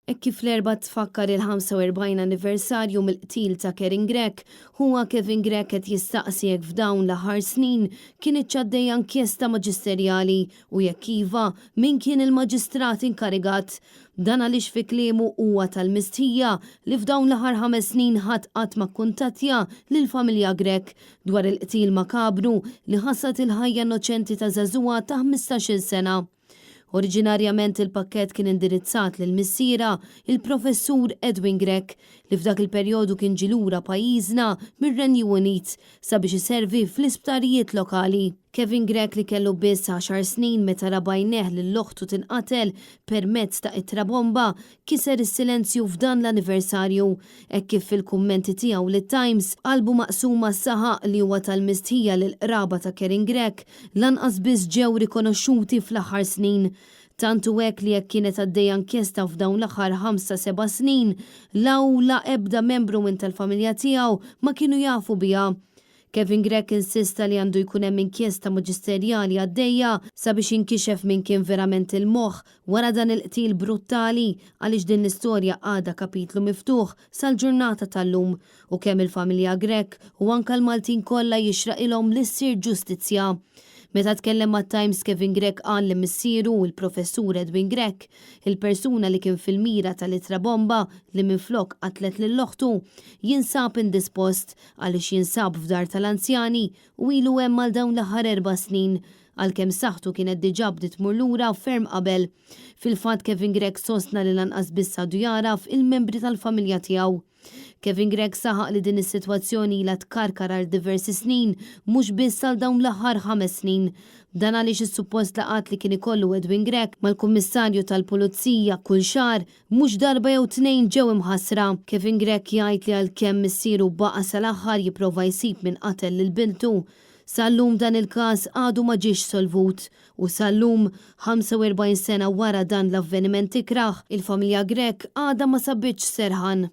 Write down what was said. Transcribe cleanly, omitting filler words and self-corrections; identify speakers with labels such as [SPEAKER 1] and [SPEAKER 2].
[SPEAKER 1] Kif l-erba tfakkar il-45 anniversarju mill-qtil ta' Kevin Grech, huwa Kevin Grech qed jistaqsi jekk f'dawn l-aħħar snin kien iċċaddej inkjesta maġisterjali u jekk iva min kien il-maġistrat inkarigat. Dan għaliex fi kliemu huwa tal-mistħija li f'dawn l-aħħar 5 snin ħadd qatt ma kkuntattja lill-familja Grech dwar il-qtil makabru li ħassat il-ħajja innoċenti ta' żagħżugħa ta' 15-il sena. Oriġinarjament il-pakket kien indirizzat lil missiera il-professur Edwin Grech li f'dak il-perjodu kien ġilura pajjiżna mir-Renju Unit sabiex iservi fl-isptarijiet lokali. Kevin Grech li kellu biss 10 snin meta rabajneħ li l-oħtu tinqatel permezz ta' ittra bomba kiser is-silenzju f'dan l-anniversarju hekk kif fil-kummenti tiegħu lit-Times qalbu maqsuma saħaq li huwa tal-mistħija lil qraba ta' Kevin Grech lanqas biss ġew rikonoxxuti fl-aħħar snin. Tantu hekk li jekk kienet għaddejja inkjesta f'dawn l-aħħar 5-7 snin la ebda membru minn tal-familja tiegħu ma kienu jafu biha. Kevin Grech insista li għandu jkun hemm inkjesta maġisterjali għaddejja sabiex inkixef min kien verament il-moħħ wara dan il-qtil bruttali għaliex din l-istorja għadha kapitlu miftuħ sal-ġurnata tal-lum u kemm il-familja Grech u anke l-Maltin kollha jixraq ilhom li ssir ġustizzja. Meta tkellem mat-Times Kevin Grech qal li missieru il-professur Edwin Grech, il-persuna li kien fil-mira tal-ittra bomba li minflok qatlet lill-oħtu, jinsab indispost għaliex jinsab f'dar tal-anzjani u ilu hemm għal dawn l-aħħar 4 snin għalkemm saħħtu kienet diġà bdiet tmur lura ferm qabel. Fil-fatt Kevin Grech sostna li lanqas biss għadu jaraf il-membri tal-familja tiegħu. Kevin Grech saħaq li din is-sitwazzjoni ilha tkarkar għal diversi snin mhux biss għal dawn l-aħħar 5 snin. Dan għaliex is-suppost laqat li kien ikollu Edwin Grech mal-Kummissarju tal-Pulizija kull xahar mhux darba jew 2 ġew imħassra. Kevin Grech jgħid li għalkemm missieru baqa' sal-aħħar jipprova jsib min qatel lil bintu. Sal-lum dan il-każ għadu ma ġiex solvut u sal-lum 45 sena wara dan l-avveniment ikraħ il-familja Grech għadha ma sabitx serħan.